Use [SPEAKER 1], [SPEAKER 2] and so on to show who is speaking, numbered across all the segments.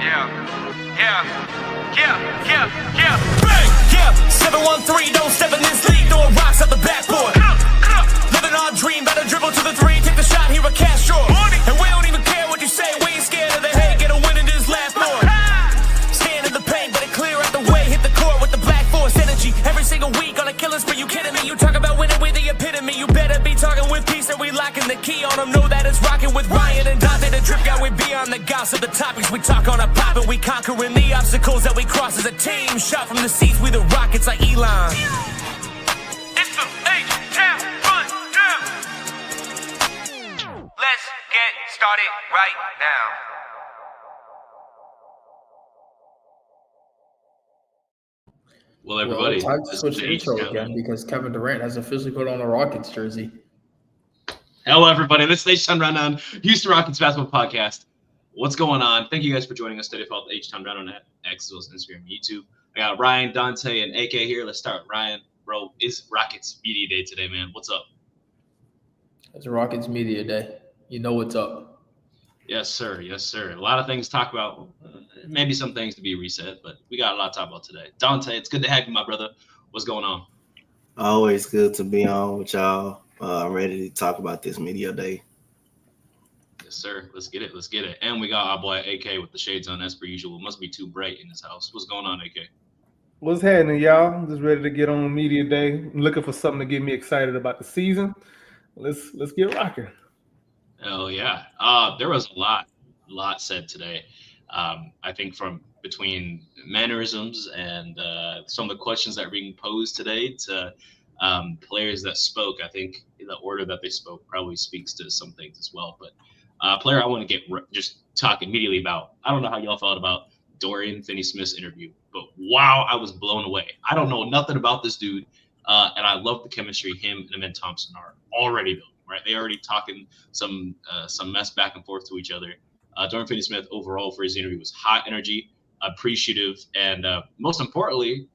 [SPEAKER 1] Bang! Yeah, 713, don't step in this league, throwing rocks at the backboard. Living our dream, better dribble to the three, take the shot, here a cash drawer. And we don't even care what you say, we ain't scared of the hate, get a win and just laugh more. Stand in the paint, better clear out the way, hit the court with the black force energy. Every single week on a killing spree, you kidding me? You talk about winning with the epitome, you better be talking with peace and we locking the key on them. Know that it's rocking with Ryan and Donte, the drip guy, we beyond the gossip, the topics we talk on a pop and we conquering the obstacles that we cross as a team. Shot from the seats, we the Rockets like Elon. It's the H-Town run down. Let's get started right now.
[SPEAKER 2] Well, everybody,
[SPEAKER 3] time to switch the intro again because Kevin Durant has officially put on a Rockets jersey.
[SPEAKER 2] Hello, everybody. This is H-Town Rundown, Houston Rockets basketball podcast. What's going on? Thank you guys for joining us today for the H-Town Rundown at X, as well as Instagram and YouTube. I got Ryan, Donte, and AK here. Let's start with Ryan. Bro, it's Rockets Media Day today, man. What's up?
[SPEAKER 3] It's Rockets Media Day. You know what's up.
[SPEAKER 2] Yes, sir. Yes, sir. A lot of things to talk about. Maybe some things to be reset, but we got a lot to talk about today. Donte, it's good to have you, my brother. What's going on?
[SPEAKER 4] Always good to be on with y'all. I'm ready to talk about this Media Day.
[SPEAKER 2] Yes, sir. Let's get it. Let's get it. And we got our boy AK with the shades on as per usual. It must be too bright in this house. What's going on, AK?
[SPEAKER 5] What's happening, y'all? I'm just ready to get on Media Day. I'm looking for something to get me excited about the season. Let's get rocking.
[SPEAKER 2] Oh yeah. There was a lot said today. I think from between mannerisms and some of the questions that were being posed today to players that spoke. I think the order that they spoke probably speaks to some things as well. But player I want to just talk immediately about. I don't know how y'all felt about Dorian Finney-Smith's interview, but wow, I was blown away. I don't know nothing about this dude, and I love the chemistry him and Amen Thompson are already building. Right, they already talking some mess back and forth to each other. Dorian Finney-Smith overall for his interview was hot energy, appreciative, and most importantly,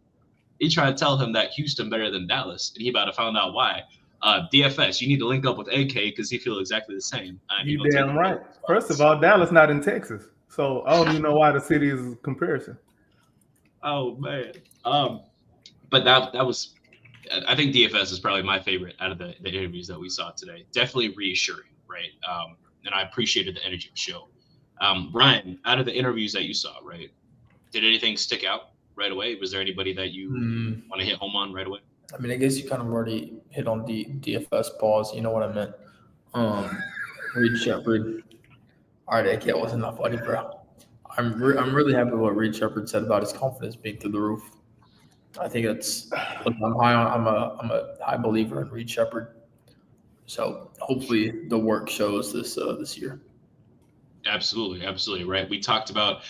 [SPEAKER 2] he tried to tell him that Houston better than Dallas, and he about to find out why. DFS, you need to link up with AK because he feels exactly the same.
[SPEAKER 5] You damn right. First of all, Dallas not in Texas, so I don't even know why the city is a comparison.
[SPEAKER 2] Oh man, but that was. I think DFS is probably my favorite out of the interviews that we saw today. Definitely reassuring, right? And I appreciated the energy of the show. Ryan, out of the interviews that you saw, right, did anything stick out right away? Was there anybody that you want to hit home on right away?
[SPEAKER 3] I mean, I guess you kind of already hit on the DFS pause. You know what I meant. Reed Shepherd. All right, AK wasn't that funny, bro. I'm really happy with what Reed Shepherd said about his confidence being through the roof. I think it's. Look, I'm a high believer in Reed Shepherd, so hopefully the work shows this year.
[SPEAKER 2] Absolutely, right. We talked about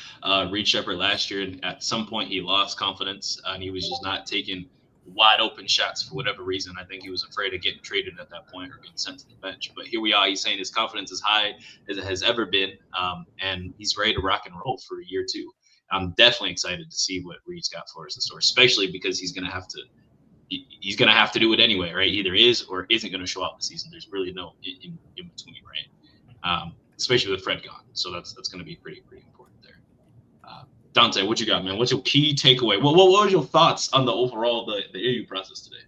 [SPEAKER 2] Reed Shepherd last year, and at some point he lost confidence, and he was just not taking wide open shots for whatever reason. I think he was afraid of getting traded at that point or getting sent to the bench. But here we are. He's saying his confidence is high as it has ever been, and he's ready to rock and roll for year two. I'm definitely excited to see what Reed's got for us in store, especially because he's gonna have to do it anyway, right? Either is or isn't gonna show out this season. There's really no in between, right? Especially with Fred gone, so that's gonna be pretty important there. Donte, what you got, man? What's your key takeaway? What was your thoughts on the overall the interview process today?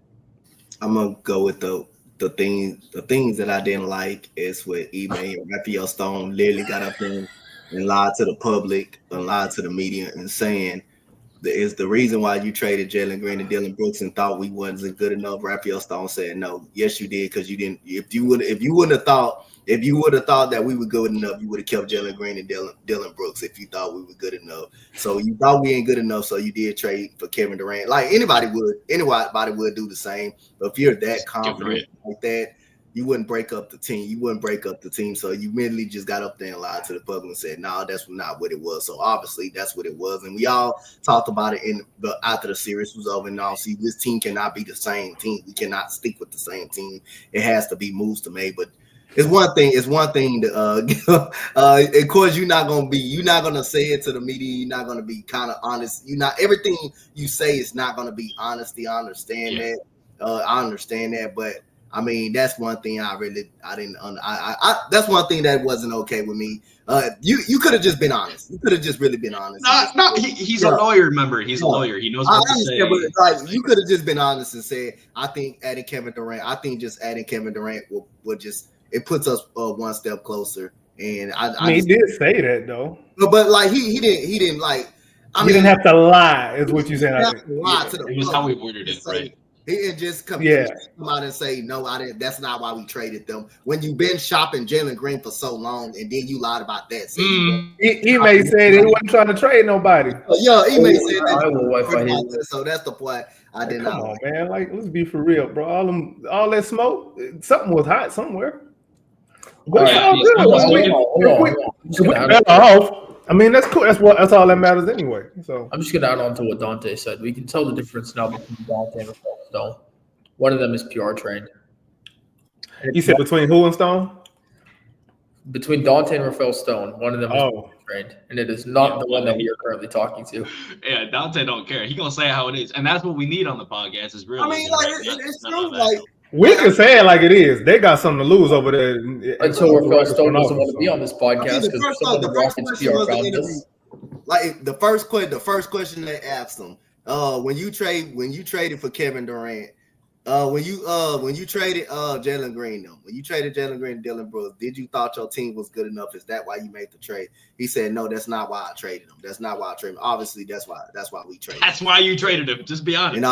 [SPEAKER 4] I'm gonna go with the things that I didn't like is with Ime and Raphael Stone literally got up there and lied to the public and lied to the media and saying that is the reason why you traded Jalen Green and Dylan Brooks and thought we wasn't good enough. Raphael Stone said, no, yes, you did, because you didn't. If you would have thought that we were good enough, you would have kept Jalen Green and Dylan Brooks if you thought we were good enough. So you thought we ain't good enough, so you did trade for Kevin Durant. Like anybody would do the same. But if you're that confident like that, you wouldn't break up the team. So you mentally just got up there and lied to the public and said, no, that's not what it was. So obviously that's what it was. And we all talked about it after the series was over. And see, this team cannot be the same team. We cannot stick with the same team. It has to be moves to make. But it's one thing to of course you're not gonna say it to the media. You're not gonna be kind of honest. Everything you say is not gonna be honesty. I understand that. But I mean, that's one thing that's one thing that wasn't okay with me You could have just been honest. You could have just really been honest.
[SPEAKER 2] He's a lawyer, remember. He's a lawyer. He knows what to say.
[SPEAKER 4] But like, you could have just been honest and said, I think adding Kevin Durant, just adding Kevin Durant will just, it puts us one step closer. And I
[SPEAKER 5] mean, he did say that though.
[SPEAKER 4] But like he didn't like.
[SPEAKER 5] He didn't have to lie, is what you said. I think.
[SPEAKER 2] It was how we worded it, right?
[SPEAKER 4] He didn't just come out and say, no, I didn't. That's not why we traded them. When you've been shopping Jalen Green for so long, and then you lied about that. So
[SPEAKER 5] he may say he wasn't trying to trade nobody.
[SPEAKER 4] Yeah, he may say that. So that's the point. I did not.
[SPEAKER 5] Come on, man. Like, let's be for real, bro. All that smoke, something was hot somewhere. But it's all good. I mean, that's cool. That's all that matters anyway. So
[SPEAKER 3] I'm just gonna add on to what Donte said. We can tell the difference now between Donte and Stone. One of them is PR trained.
[SPEAKER 5] You said between who and Stone?
[SPEAKER 3] Between Donte and Rafael Stone, one of them is PR trained, and it is not the one that we are currently talking to.
[SPEAKER 2] Yeah, Donte don't care. He gonna say how it is, and that's what we need on the podcast. Is real.
[SPEAKER 4] I mean, like it's true. Like
[SPEAKER 5] we can say it like it is. They got something to lose over there.
[SPEAKER 3] Until Rafael Stone doesn't want to be on this podcast because the Rockets PR found this.
[SPEAKER 4] Like the first question they asked him, when you traded for Kevin Durant, when you traded Jalen Green, when you traded Jalen Green and Dillon Brooks, did you thought your team was good enough? Is that why you made the trade? He said, no, that's not why I traded him. That's not why I traded him. Obviously, that's why we traded.
[SPEAKER 2] That's why you traded him. Just be honest.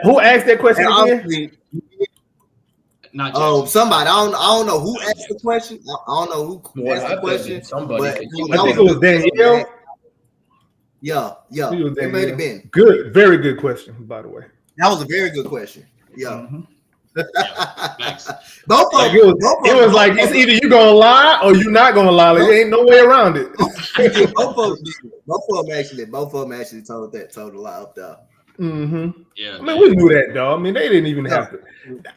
[SPEAKER 5] Who asked that question again?
[SPEAKER 2] Not
[SPEAKER 4] somebody. I don't know who asked the question. I don't know who asked the question.
[SPEAKER 3] Somebody.
[SPEAKER 5] I think it was Danielle.
[SPEAKER 4] Yeah. It may have been.
[SPEAKER 5] Good. Very good question, by the way.
[SPEAKER 4] That was a very good question. Yeah.
[SPEAKER 2] Thanks.
[SPEAKER 4] Both of them.
[SPEAKER 5] It was like it's either you gonna lie or you not gonna lie. Like, there ain't no way around it.
[SPEAKER 4] Both of them actually told a lie up there.
[SPEAKER 5] Mm-hmm.
[SPEAKER 2] Yeah.
[SPEAKER 5] I mean, we knew that, though. I mean, they didn't even have to.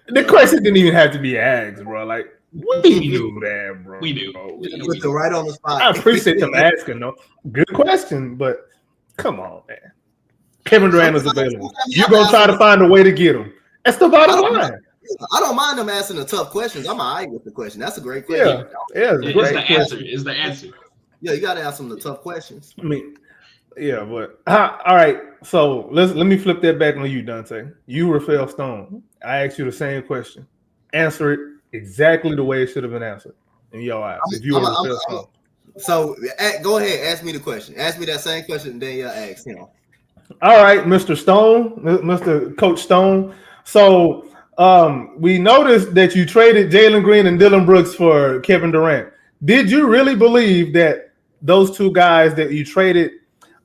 [SPEAKER 5] The question didn't even have to be asked, bro. Like, we knew that, bro.
[SPEAKER 2] We knew.
[SPEAKER 4] Put the right on the spot.
[SPEAKER 5] I appreciate them asking, though. Good question, but come on, man. Kevin Durant is available. You're gonna try to find a way to get him. That's the bottom line.
[SPEAKER 4] I don't mind them asking the tough questions. I'm all right with the question. That's a great question.
[SPEAKER 5] Yeah,
[SPEAKER 2] it's the answer. Is the answer.
[SPEAKER 4] Yeah, you got to ask them the tough questions.
[SPEAKER 5] I mean, yeah, but all right. So let me flip that back on you, Donte. You, Rafael Stone. I asked you the same question. Answer it exactly the way it should have been answered in your eyes. If you were Rafael Stone.
[SPEAKER 4] So go ahead, ask me the question. Ask me that same question, and then you ask him.
[SPEAKER 5] All right, Mr. Stone, Mr. Coach Stone. So we noticed that you traded Jalen Green and Dillon Brooks for Kevin Durant. Did you really believe that those two guys that you traded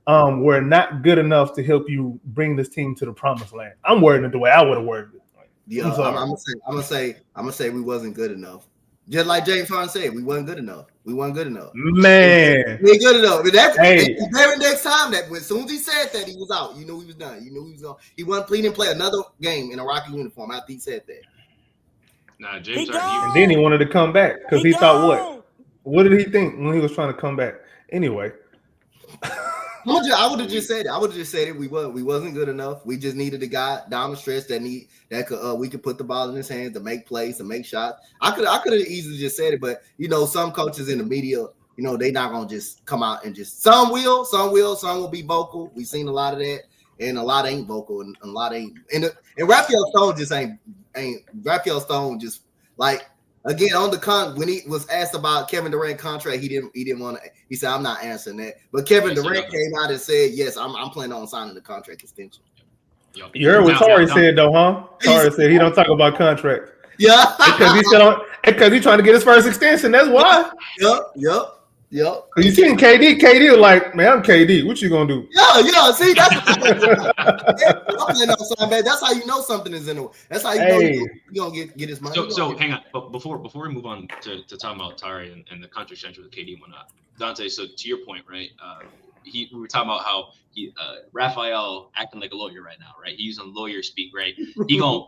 [SPEAKER 5] were not good enough to help you bring this team to the promised land? I'm wording it the way I would have worded it.
[SPEAKER 4] Yeah, I'm gonna say we wasn't good enough. Just like James Harden said, we wasn't good enough.
[SPEAKER 5] Man,
[SPEAKER 4] we ain't good enough. But the very next time as soon as he said that, he was out. You knew he was done. You knew he was gone. He didn't play another game in a Rocky uniform after he said that.
[SPEAKER 2] Nah, James Harden.
[SPEAKER 5] And then he wanted to come back because he thought what? What did he think when he was trying to come back? Anyway.
[SPEAKER 4] I would have just said it. I would have just said it. We wasn't good enough. We just needed a guy down the stretch we could put the ball in his hands to make plays, to make shots. I could have easily just said it, but some coaches in the media, they not gonna just come out and just some will be vocal. We've seen a lot of that, and a lot ain't vocal, and a lot ain't. And Rafael Stone just ain't Rafael Stone just like. Again, when he was asked about Kevin Durant contract, he didn't want to. He said, "I'm not answering that." But Kevin Durant came out and said, "Yes, I'm planning on signing the contract extension."
[SPEAKER 5] You heard what Torrey said, though, huh? Torrey said he don't talk about contract.
[SPEAKER 4] Yeah,
[SPEAKER 5] because he's trying to get his first extension. That's why.
[SPEAKER 4] Yep.
[SPEAKER 5] You seen KD? KD was like, "Man, I'm KD. What you gonna do?"
[SPEAKER 4] Yeah. See, that's that's how you know something is in the. That's how you know you gonna get his money.
[SPEAKER 2] So hang on, but before we move on to talking about Tari and the contract extension with KD and whatnot, Donte. So to your point, right? We were talking about how Raphael acting like a lawyer right now, right? He's using lawyer speak, right? He gonna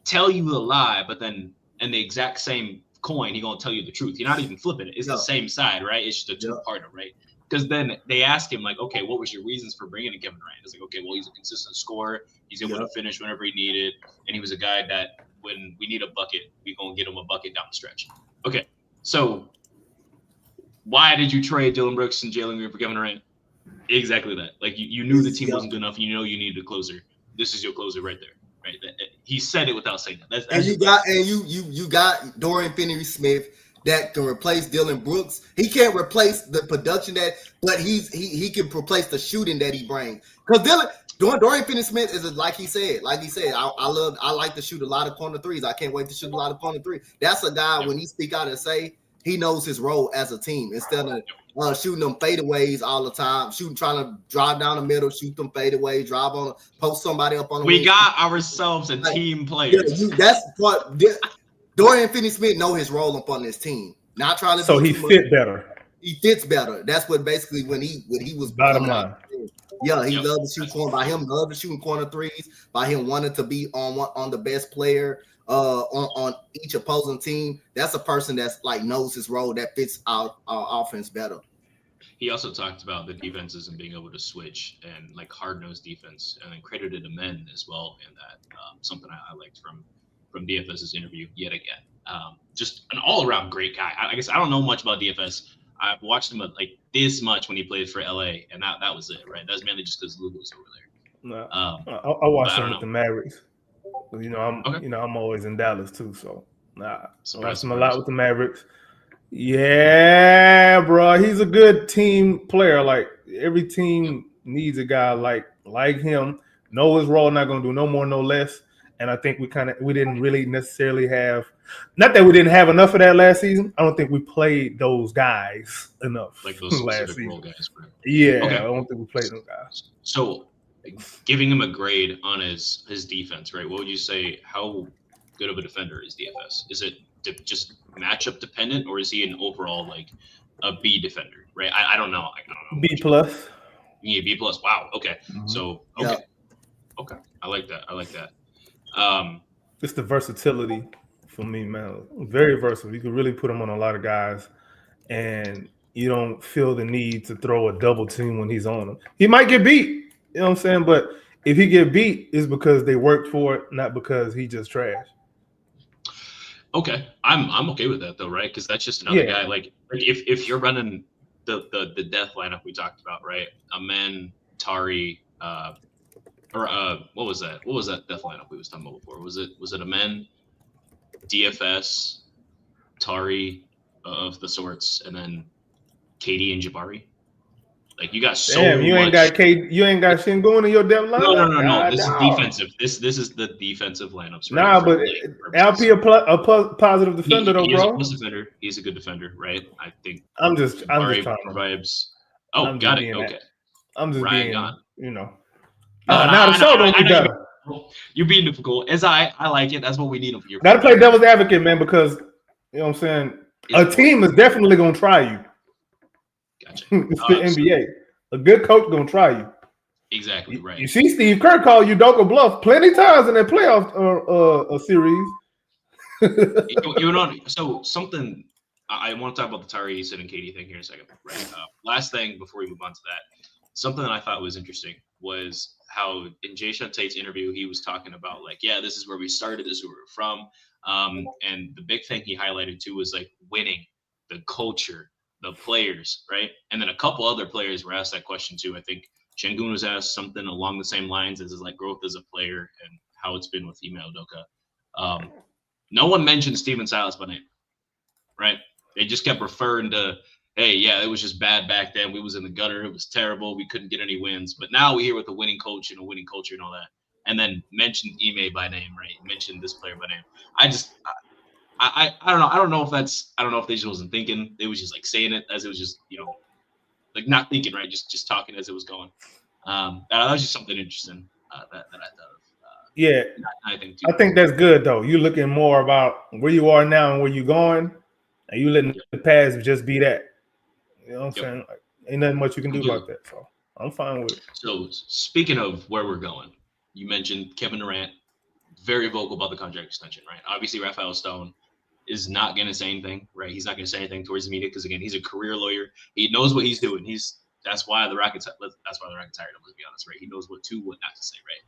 [SPEAKER 2] tell you a lie, but then in the exact same coin, he gonna tell you the truth. You're not even flipping it. It's the same side, right? It's just a two-parter, right? Because then they ask him, like, okay, what was your reasons for bringing in Kevin Durant? It's like, okay, well, he's a consistent scorer. He's able to finish whenever he needed. And he was a guy that when we need a bucket, we're going to get him a bucket down the stretch. Okay, so Why did you trade Dylan Brooks and Jalen Green for Kevin Durant? Exactly that. Like you knew the team wasn't good enough. You know you needed a closer. This is your closer right there. Right. He said it without saying that. That's
[SPEAKER 4] and you got Dorian Finney-Smith that can replace Dylan Brooks. He can't replace the production but he can replace the shooting that he brings. Because Dorian Finney-Smith is like he said, I like to shoot a lot of corner threes. I can't wait to shoot a lot of corner threes. That's a guy when he speak out and say he knows his role as a team instead of shooting them fadeaways all the time, trying to drive down the middle, shoot them fadeaways, post somebody up on the
[SPEAKER 2] We
[SPEAKER 4] wing.
[SPEAKER 2] got ourselves a team player.
[SPEAKER 4] That's what Dorian Finney-Smith know his role up on this team. Not trying to.
[SPEAKER 5] So he fit better.
[SPEAKER 4] He fits better. That's what basically when he was
[SPEAKER 5] bottom line.
[SPEAKER 4] Yeah, he loved to shoot corner. By him love to shooting corner threes. By him wanting to be on the best player on each opposing team. That's a person that's like knows his role that fits our offense better.
[SPEAKER 2] He also talked about the defenses and being able to switch and like hard-nosed defense, and then credited the men as well in that. Something I liked from DFS's interview yet again. Just an all-around great guy. I guess I don't know much about DFS. I've watched him like this much when he played for LA, and that was it, right? That's mainly just because Luka was over there.
[SPEAKER 5] I watched him with the Mavericks. You know,
[SPEAKER 2] Okay.
[SPEAKER 5] I'm always in Dallas too, so I watched him a
[SPEAKER 2] Surprise.
[SPEAKER 5] lot with the Mavericks. Yeah, bro, he's a good team player. Like every team needs a guy like him. Know his role, not gonna do no more, no less. And I think we didn't really necessarily have, not that we didn't have enough of that last season. I don't think we played those guys enough.
[SPEAKER 2] Like those
[SPEAKER 5] last
[SPEAKER 2] specific
[SPEAKER 5] season.
[SPEAKER 2] role guys. Right?
[SPEAKER 5] Yeah,
[SPEAKER 2] Okay.
[SPEAKER 5] I don't think we played those guys.
[SPEAKER 2] So, giving him a grade on his defense, right? What would you say? How good of a defender is DFS? Is it just matchup dependent, or is he an overall like a B defender? Right? I don't know. I don't know.
[SPEAKER 5] B plus.
[SPEAKER 2] Yeah, B plus. Wow. Okay.
[SPEAKER 5] Mhm.
[SPEAKER 2] So
[SPEAKER 4] Yeah.
[SPEAKER 2] okay. I like that.
[SPEAKER 5] It's the versatility for me, man. Very versatile. You can really put him on a lot of guys, and you don't feel the need to throw a double team when he's on him. He might get beat, you know what I'm saying? But if he get beat, it's because they worked for it, not because he just trash.
[SPEAKER 2] Okay, I'm okay with that though, right? Because that's just another guy. Like if you're running the death lineup we talked about, right? Amen, Tari, what was that? What was that death lineup we was talking about before? Was it Amen, DFS, Tari of the sorts, and then KD and Jabari? Like you got so
[SPEAKER 5] Damn, you
[SPEAKER 2] much.
[SPEAKER 5] ain't got shit going in your depth lineup.
[SPEAKER 2] No. This is defensive. This is the defensive lineups. Right?
[SPEAKER 5] Nah, but LP a positive defender though,
[SPEAKER 2] He's
[SPEAKER 5] bro.
[SPEAKER 2] a plus defender. He's a good defender, right? I think.
[SPEAKER 5] I'm just trying to.
[SPEAKER 2] Vibes. Oh,
[SPEAKER 5] I'm
[SPEAKER 2] got
[SPEAKER 5] just
[SPEAKER 2] it.
[SPEAKER 5] being
[SPEAKER 2] Okay.
[SPEAKER 5] I'm just
[SPEAKER 2] Ryan
[SPEAKER 5] being,
[SPEAKER 2] gone.
[SPEAKER 5] you know.
[SPEAKER 2] No,
[SPEAKER 5] Now the show don't be better.
[SPEAKER 2] You're being difficult. As I like it. That's what we need him for.
[SPEAKER 5] Got to play devil's advocate, man, because you know what I'm saying. A team is definitely gonna try you.
[SPEAKER 2] Gotcha.
[SPEAKER 5] It's the NBA. A good coach gonna try you.
[SPEAKER 2] Exactly right.
[SPEAKER 5] You see, Steve Kerr called you Doka bluff plenty times in that playoff series.
[SPEAKER 2] You know, so something I want to talk about the Tyrese and Katie thing here in a second. Right. Last thing before we move on to that, something that I thought was interesting was how in Jay Sean Tate's interview he was talking about like, yeah, this is where we started, this is where we're from, and the big thing he highlighted too was like winning, the culture, the players, right? And then a couple other players were asked that question too. I think Şengün was asked something along the same lines as his like growth as a player and how it's been with Ime Udoka. No one mentioned Steven Silas by name, right? They just kept referring to, hey, yeah, it was just bad back then. We was in the gutter. It was terrible. We couldn't get any wins. But now we're here with a winning coach and a winning culture and all that. And then mentioned Ime by name, right? Mentioned this player by name. I don't know. I don't know if they just wasn't thinking. They was just like saying it as it was just, you know, like not thinking, right? Just talking as it was going. That was just something interesting that I thought of.
[SPEAKER 5] Yeah,
[SPEAKER 2] I think
[SPEAKER 5] that's good though. You're looking more about where you are now and where you're going, and you letting the past just be that. You know what I'm saying? Like, ain't nothing much you can do about that. So I'm fine with it.
[SPEAKER 2] So speaking of where we're going, you mentioned Kevin Durant, very vocal about the contract extension, right? Obviously, Rafael Stone is not going to say anything, right? He's not going to say anything towards the media because again, he's a career lawyer. He knows what he's doing. That's why the Rockets hired him. Let's be honest, right? He knows what not to say, right?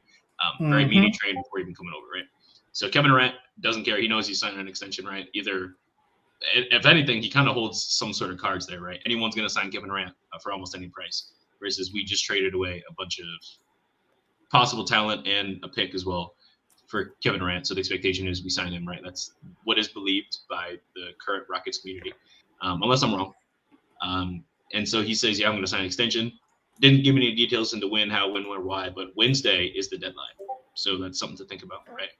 [SPEAKER 2] Very media trained before even coming over, right? So Kevin Durant doesn't care. He knows he's signing an extension, right? Either if anything, he kind of holds some sort of cards there, right? Anyone's going to sign Kevin Durant for almost any price, versus we just traded away a bunch of possible talent and a pick as well for Kevin Durant. So the expectation is we sign him, right? That's what is believed by the current Rockets community, unless I'm wrong. And so he says, yeah, I'm going to sign an extension. Didn't give me any details into when, how, when, where, why, but Wednesday is the deadline. So that's something to think about, right?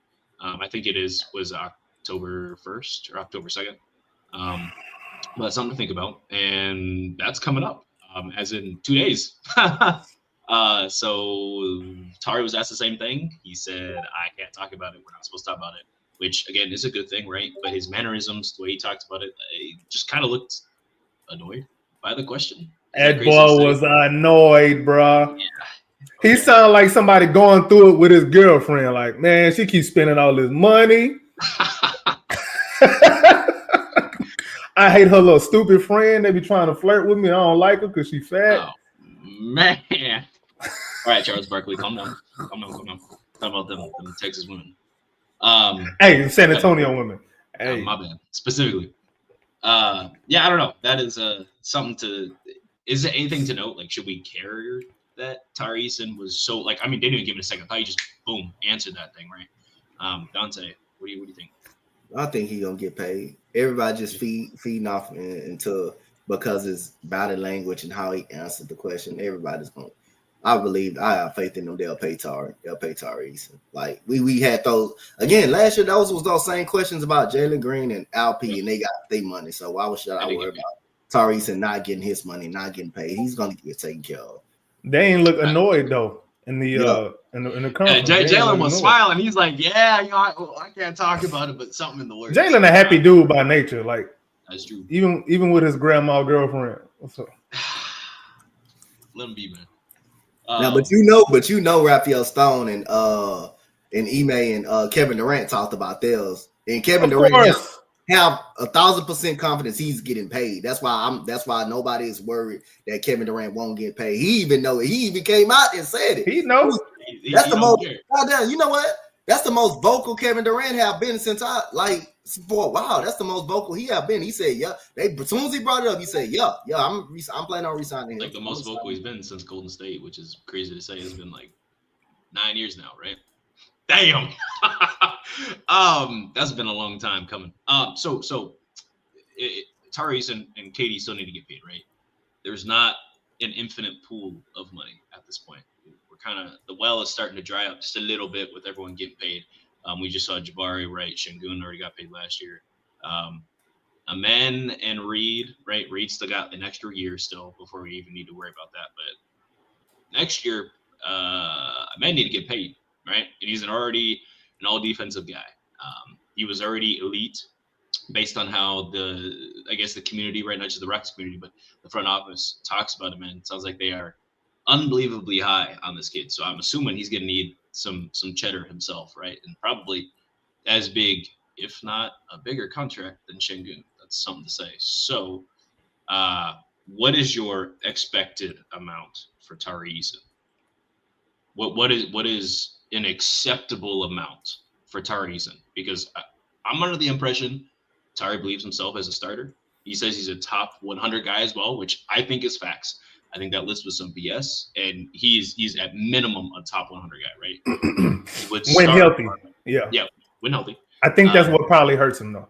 [SPEAKER 2] I think was October 1st or October 2nd. But that's something to think about. And that's coming up, as in 2 days. So Tari was asked the same thing. He said, I can't talk about it. We're not supposed to talk about it, which, again, is a good thing, right? But his mannerisms, the way he talked about it, just kind of looked annoyed by the question.
[SPEAKER 5] That boy was annoyed, bro. Yeah. He sounded like somebody going through it with his girlfriend. Like, man, she keeps spending all this money. I hate her little stupid friend. They be trying to flirt with me. I don't like her because she fat.
[SPEAKER 2] Oh, man. All right, Charles Barkley, calm down. Talk about them Texas women.
[SPEAKER 5] Hey, San Antonio women. Hey.
[SPEAKER 2] My bad. Specifically. Yeah, I don't know. That is something to. Is there anything to note? Like, should we care that Tari Eason was so like? I mean, they didn't even give it a second thought. He just boom answered that thing, right? Donte, what do you think?
[SPEAKER 4] I think he's gonna get paid. Everybody just feeding off into because his body language and how he answered the question. Everybody's gonna. I have faith in them. They'll pay Tari Eason. Like we had those again last year. Those was those same questions about Jalen Green and Alp, and they got their money. So why should I worry about Tari Eason not getting his money, not getting paid? He's gonna get taken care of.
[SPEAKER 5] They ain't look annoyed though in the conference.
[SPEAKER 2] Jalen was smiling. He's like, "Yeah, I can't talk about it, but something in the works."
[SPEAKER 5] Jalen a happy dude by nature. Like
[SPEAKER 2] that's true.
[SPEAKER 5] Even with his grandma girlfriend. What's up?
[SPEAKER 2] Let him be, man.
[SPEAKER 4] Now, but you know, Raphael Stone and Ime and Kevin Durant talked about theirs, and Kevin Durant have 1,000% confidence he's getting paid. That's why nobody is worried that Kevin Durant won't get paid. He even know it. He even came out and said it.
[SPEAKER 5] He knows.
[SPEAKER 4] That's the most. You know what? That's the most vocal Kevin Durant have been since for a while. That's the most vocal he have been. He said, "Yeah." As soon as he brought it up, he said, "Yeah, I'm planning on resigning him."
[SPEAKER 2] Like the most vocal he's been since Golden State, which is crazy to say. It's been like 9 years now, right? Damn. That's been a long time coming. So Tyrese and Katie still need to get paid, right? There's not an infinite pool of money at this point. We're kind of the well is starting to dry up just a little bit with everyone getting paid. We just saw Jabari, right? Şengün already got paid last year. Amen and Reed, right? Reed still got an extra year still before we even need to worry about that. But next year, Amen need to get paid, right? And he's already an all defensive guy. He was already elite based on how the community, right? Not just the Rockets community, but the front office talks about him. And it sounds like they are unbelievably high on this kid. So I'm assuming he's going to need some cheddar himself, right? And probably as big, if not a bigger contract than Şengün. That's something to say. So what is your expected amount for Tari Eason? What is an acceptable amount for Tari Eason? Because I'm under the impression Tari believes himself as a starter. He says he's a top 100 guy as well, which I think is facts. I think that list was some BS, and he's at minimum a top 100 guy, right?
[SPEAKER 5] When healthy, yeah,
[SPEAKER 2] when healthy.
[SPEAKER 5] I think that's what probably hurts him, though.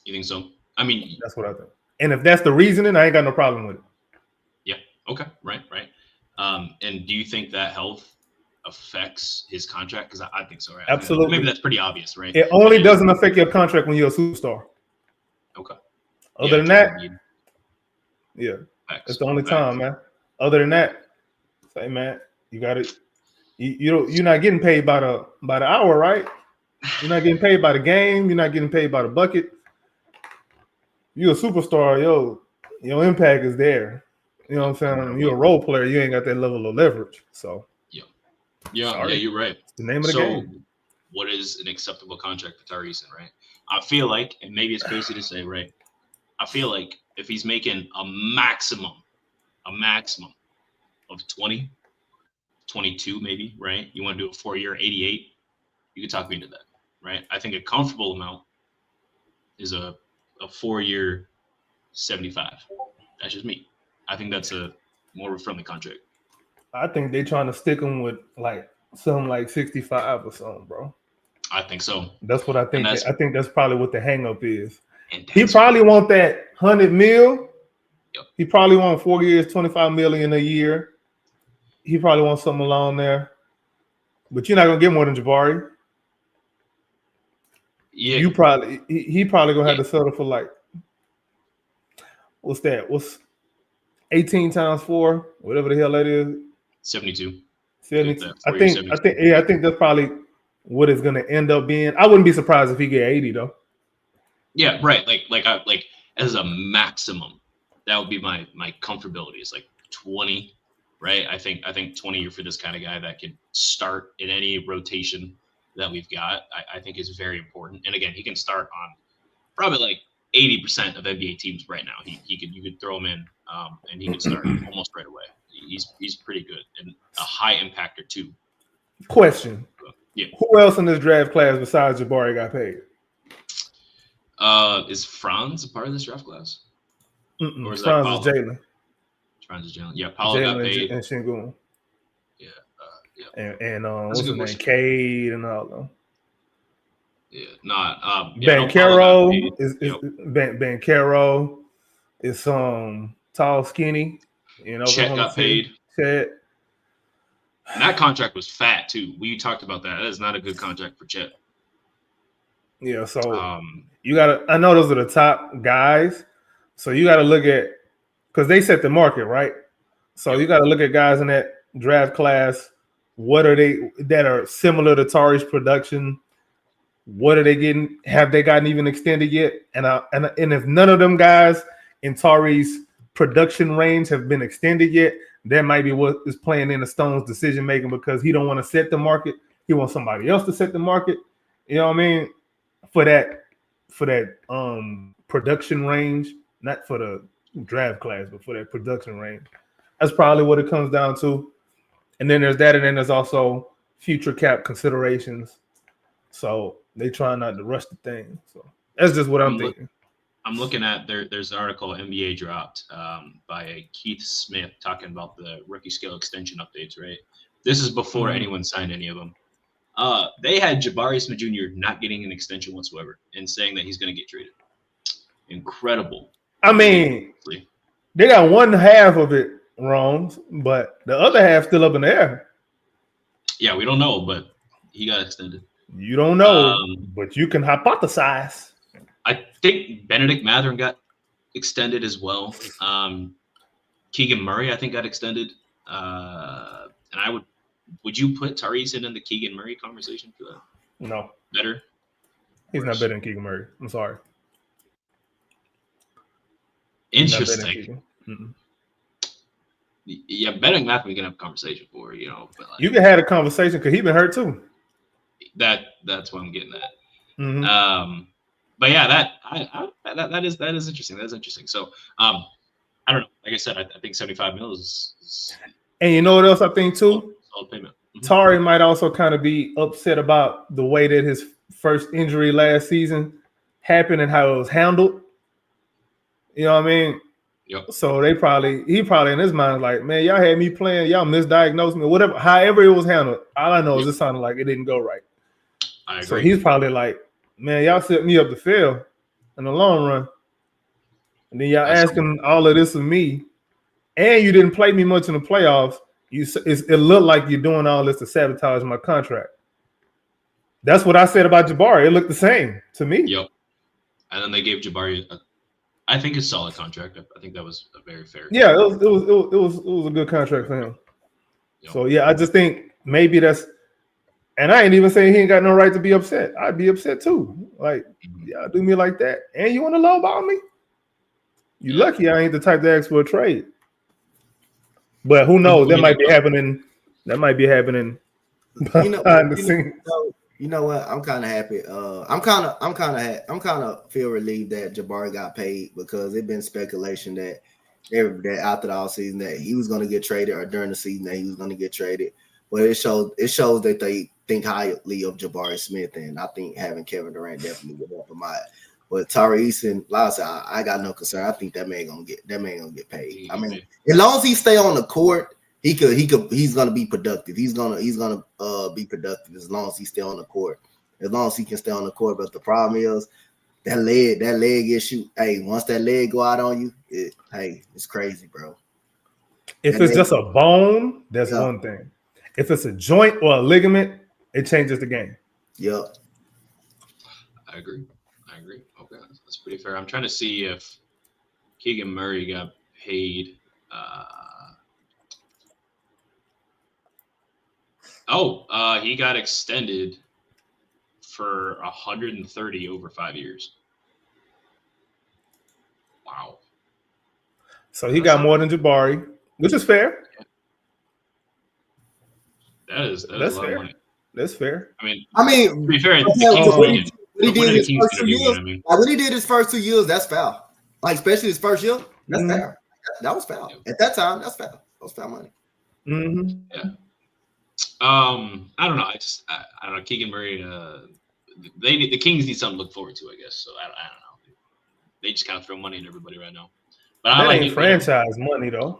[SPEAKER 2] You think so? I mean,
[SPEAKER 5] that's what I think. And if that's the reasoning, I ain't got no problem with it.
[SPEAKER 2] Yeah. Okay. Right. And do you think that health affects his contract? Because I think so, right?
[SPEAKER 5] Absolutely.
[SPEAKER 2] Maybe that's pretty obvious, right?
[SPEAKER 5] It only doesn't affect your contract when you're a superstar.
[SPEAKER 2] Okay.
[SPEAKER 5] Other than that, yeah. That's the only time, man. Other than that, say, man, you got it. You're not getting paid by the hour, right? You're not getting paid by the game. You're not getting paid by the bucket. You're a superstar, your impact is there. You know what I'm saying? You're a role player. You ain't got that level of leverage. So
[SPEAKER 2] yeah, you're right.
[SPEAKER 5] It's the name of the game.
[SPEAKER 2] What is an acceptable contract for Tari Eason, right? I feel like, and maybe it's crazy to say, right? I feel like if he's making a maximum of 20, 22 maybe, right? You want to do a 4-year 88, you could talk me into that, right? I think a comfortable amount is a a 4-year 75. That's just me. I think that's a more of a friendly contract.
[SPEAKER 5] I think they're trying to stick him with like something like 65 or something, bro.
[SPEAKER 2] I think so.
[SPEAKER 5] That's what I think. I think that's probably what the hang up is. He
[SPEAKER 2] That's
[SPEAKER 5] probably want that 100 mil.
[SPEAKER 2] Yep.
[SPEAKER 5] He probably want 4 years, 25 million a year. He probably wants something along there. But you're not gonna get more than Jabari.
[SPEAKER 2] Yeah.
[SPEAKER 5] You probably he probably gonna have to settle for like what's that? What's 18 times 4, whatever the hell that is.
[SPEAKER 2] 72.
[SPEAKER 5] 70. I think that's probably what it's gonna end up being. I wouldn't be surprised if he get 80 though.
[SPEAKER 2] Yeah, right. Like as a maximum, that would be my comfortability. It's like 20, right? I think 20 for this kind of guy that can start in any rotation that we've got. I think is very important. And again, he can start on probably like 80% of NBA teams right now. You could throw him in, and he could start almost right away. He's pretty good and a high impactor too.
[SPEAKER 5] Question.
[SPEAKER 2] Yeah.
[SPEAKER 5] Who else in this draft class besides Jabari got paid?
[SPEAKER 2] Is Franz a part of this draft class?
[SPEAKER 5] Or is Franz is Jalen?
[SPEAKER 2] Franz is Jalen. Yeah, Paolo got paid.
[SPEAKER 5] And Şengün.
[SPEAKER 2] Yeah.
[SPEAKER 5] And what's his name? Cade and all of them.
[SPEAKER 2] Yeah, not
[SPEAKER 5] Banchero is Banchero is tall, skinny. You know,
[SPEAKER 2] Chet got paid.
[SPEAKER 5] Chet.
[SPEAKER 2] And that contract was fat too. We talked about that. That is not a good contract for Chet.
[SPEAKER 5] Yeah, so you gotta. I know those are the top guys, so you gotta look at because they set the market, right? So you gotta look at guys in that draft class. What are they that are similar to Tari's production? What are they getting? Have they gotten even extended yet? And if none of them guys in Tari's production range have been extended yet, that might be what is playing into Stone's decision making because he don't want to set the market. He wants somebody else to set the market. You know what I mean? For that production range, not for the draft class, but for that production range. That's probably what it comes down to. And then there's that, and then there's also future cap considerations. So they try not to rush the thing. So that's just what I'm thinking.
[SPEAKER 2] I'm looking at there's an article NBA dropped by Keith Smith talking about the rookie scale extension updates, right? This is before anyone signed any of them. They had Jabari Smith Jr. not getting an extension whatsoever and saying that he's going to get traded. Incredible.
[SPEAKER 5] I mean, they got one half of it wrong, but the other half still up in the air.
[SPEAKER 2] Yeah, we don't know, but he got extended.
[SPEAKER 5] You don't know, but you can hypothesize.
[SPEAKER 2] I think Benedict Mathurin got extended as well. Keegan Murray, I think, got extended. And would you put Tyrese in the Keegan Murray conversation for that?
[SPEAKER 5] No.
[SPEAKER 2] Better?
[SPEAKER 5] He's not better than Keegan Murray. I'm sorry.
[SPEAKER 2] Interesting. Yeah, Benedict Mathurin we can have a conversation for, you know. But
[SPEAKER 5] you can have a conversation because he's been hurt too.
[SPEAKER 2] That's what I'm getting at. But yeah, that is interesting. That's interesting. So I don't know. Like I said, I think 75 mil is
[SPEAKER 5] and you know what else I think too?
[SPEAKER 2] Solid payment.
[SPEAKER 5] Tari might also kind of be upset about the way that his first injury last season happened and how it was handled. You know what I mean?
[SPEAKER 2] Yep.
[SPEAKER 5] So he probably in his mind like, man, y'all had me playing, y'all misdiagnosed me, whatever. However it was handled, all I know is it sounded like it didn't go right.
[SPEAKER 2] I agree.
[SPEAKER 5] So he's probably like, man, y'all set me up to fail in the long run, and then y'all asking all of this of me, and you didn't play me much in the playoffs. It looked like you're doing all this to sabotage my contract. That's what I said about Jabari. It looked the same to me.
[SPEAKER 2] Yep. And then they gave Jabari I think a solid contract. I think that was a very fair.
[SPEAKER 5] Yeah, it was a good contract for him.
[SPEAKER 2] Yep.
[SPEAKER 5] So yeah, I just think maybe that's. And I ain't even saying he ain't got no right to be upset. I'd be upset too. Like, y'all do me like that, and you want to lowball me? You lucky I ain't the type to ask for a trade. But who knows? That might be happening. That might be happening behind the scenes.
[SPEAKER 4] You know what? I'm kind of happy. I'm kind of feel relieved that Jabari got paid because it's been speculation that after the offseason that he was going to get traded or during the season that he was going to get traded. But it shows that they think highly of Jabari Smith, and I think having Kevin Durant definitely would help him out. But Tyrese and Lawson, I got no concern. I think that man gonna get paid. I mean,
[SPEAKER 2] Okay.
[SPEAKER 4] as long as he stay on the court, he's gonna be productive. He's gonna be productive as long as he stay on the court. As long as he can stay on the court. But the problem is that leg issue. Hey, once that leg go out on you, it's crazy, bro.
[SPEAKER 5] If it's just a bone, that's one thing. If it's a joint or a ligament, it changes the game.
[SPEAKER 4] Yep.
[SPEAKER 2] I agree. Okay, that's pretty fair. I'm trying to see if Keegan Murray got paid. He got extended for 130 over 5 years. Wow.
[SPEAKER 5] So he got more than Jabari, which is fair.
[SPEAKER 2] That is a lot
[SPEAKER 5] fair.
[SPEAKER 2] of money.
[SPEAKER 5] That's fair.
[SPEAKER 2] I mean, to be fair,
[SPEAKER 4] what he did his first 2 years, when he did his first 2 years, that's foul. Like especially his first year, that's foul. That was foul. At that time, that's foul. That was foul money.
[SPEAKER 5] Mm-hmm.
[SPEAKER 2] Yeah. I don't know. I don't know. Keegan Murray. The Kings need something to look forward to, I guess. So I don't know. They just kind of throw money at everybody right now. But
[SPEAKER 5] that ain't franchise money though.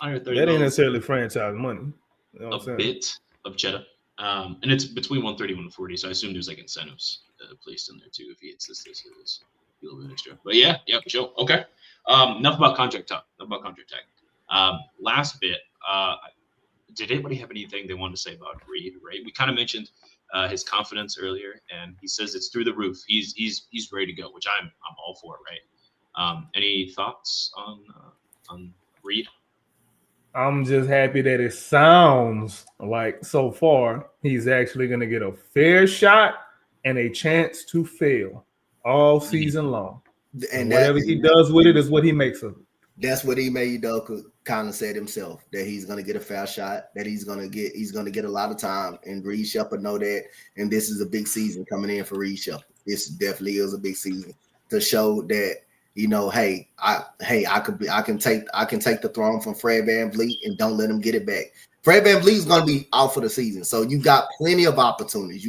[SPEAKER 2] That
[SPEAKER 5] ain't necessarily franchise money. You know
[SPEAKER 2] a bit of cheddar. And it's between 130 and 140. So I assume there's like incentives placed in there too. If he hits this, it's a little bit extra. But yeah, for sure. Okay. Enough about contract talk. Last bit. Did anybody have anything they wanted to say about Reed? Right. We kind of mentioned his confidence earlier, and he says it's through the roof. He's ready to go, which I'm all for. Right. Any thoughts on Reed?
[SPEAKER 5] I'm just happy that it sounds like so far he's actually going to get a fair shot and a chance to fail all season long. And whatever he does with it is what he makes of it.
[SPEAKER 4] That's what Ime Udoka kind of said himself, that he's going to get a foul shot, that he's going to get a lot of time, and Reed Shepherd know that. And this is a big season coming in for Reed Shepherd. This definitely is a big season to show that, you know, I can take the throne from Fred VanVleet and don't let him get it back. Fred VanVleet is going to be out for the season, so you got plenty of opportunities.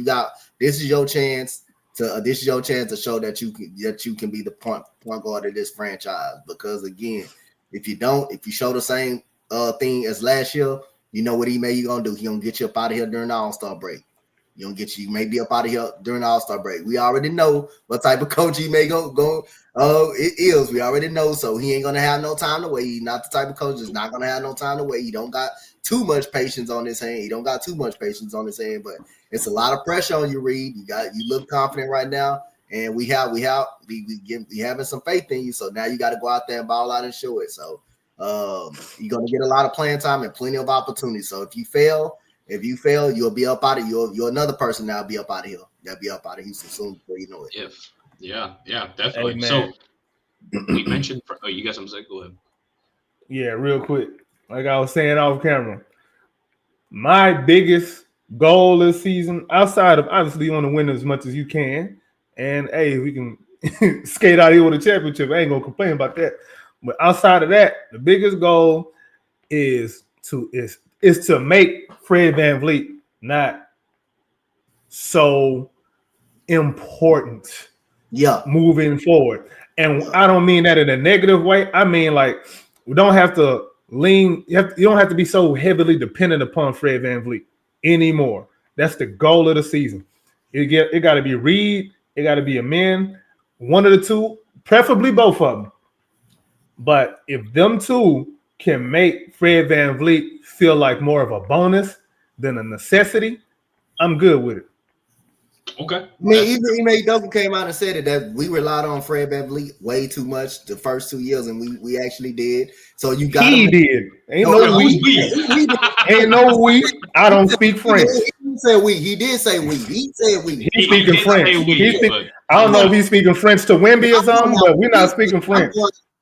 [SPEAKER 4] This is your chance to show that you can be the point guard of this franchise. Because again, if you show the same thing as last year, you know what you gonna do. He gonna get you up out of here during the All-Star break. You may be up out of here during the All-Star break. We already know what type of coach he may go. It is. We already know. So he ain't gonna have no time to wait. He's not the type of coach that's not gonna have no time to wait. He don't got too much patience on his hand. But it's a lot of pressure on you, Reed. You look confident right now, and we having some faith in you. So now you got to go out there and ball out and show it. So you're gonna get a lot of playing time and plenty of opportunities. So if you fail, you'll be up out of here. You're another person that'll be up out of here. That'll be up out of Houston soon before you know it.
[SPEAKER 2] Yeah, definitely.
[SPEAKER 5] Hey,
[SPEAKER 2] so we mentioned. You got something to say? Go ahead.
[SPEAKER 5] Yeah, real quick. Like I was saying off camera, my biggest goal this season, outside of obviously you want to win as much as you can, and hey, we can skate out here with a championship. I ain't gonna complain about that. But outside of that, the biggest goal is to make Fred VanVleet not so important.
[SPEAKER 4] Yeah,
[SPEAKER 5] moving forward. And I don't mean that in a negative way. I mean, like, we don't have to lean. You don't have to be so heavily dependent upon Fred VanVleet anymore. That's the goal of the season. It got to be Reed. It got to be Amen. One of the two, preferably both of them. But if them two can make Fred VanVleet feel like more of a bonus than a necessity, I'm good with it.
[SPEAKER 2] Okay.
[SPEAKER 4] I mean, even Ime Udoka came out and said it, that we relied on Fred VanVleet way too much the first 2 years, and we actually did. So you got
[SPEAKER 5] he did. Ain't no we. Ain't no we. I don't speak French.
[SPEAKER 4] He said we. He did say we. He said we.
[SPEAKER 5] He's speaking French. I don't know if he's speaking French to Wemby or something, but we're not speaking French.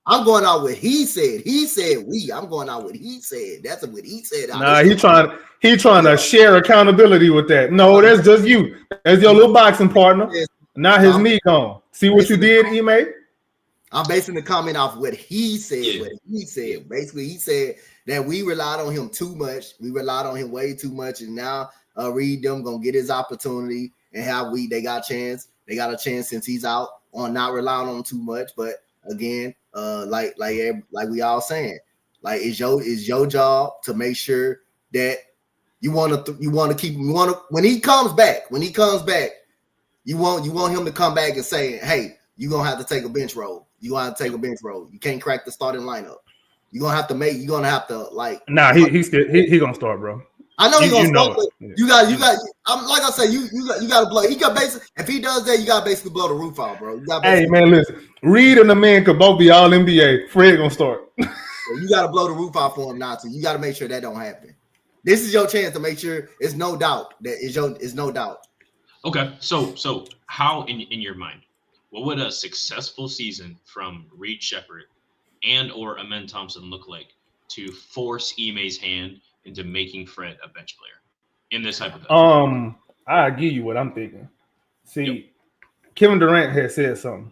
[SPEAKER 4] I'm going out with he said. He said we. I'm going out with he said. That's what he said.
[SPEAKER 5] Nah, he trying to share accountability with that. No, that's just you. That's your little boxing partner. Not his knee gone. See what you did, Ime?
[SPEAKER 4] I'm basing the comment off what he said. Yeah. What he said. Basically, he said that we relied on him too much. We relied on him way too much, and now Reed them gonna get his opportunity and they got a chance. They got a chance since he's out on not relying on him too much. But again, like we all saying, like it's your job to make sure that you want to when he comes back, you want him to come back and say, hey, you're gonna have to take a bench role. You can't crack the starting lineup. You're gonna have to like.
[SPEAKER 5] Nah, he gonna start, bro.
[SPEAKER 4] I know he's gonna start.
[SPEAKER 5] Yeah.
[SPEAKER 4] You got. Like I say, you got to blow. He got basically. If he does that, you got to basically blow the roof out, bro.
[SPEAKER 5] Hey man, listen. Reed and the man could both be all NBA. Fred gonna start.
[SPEAKER 4] You got to blow the roof out for him not to. You got to make sure that don't happen. This is your chance to make sure it's no doubt that it's no doubt.
[SPEAKER 2] Okay, so how in your mind, what would a successful season from Reed Sheppard and or Amen Thompson look like to force Ime's hand into making Fred a bench player in this hypothetical?
[SPEAKER 5] I'll give you what I'm thinking. See, Kevin Durant had said something.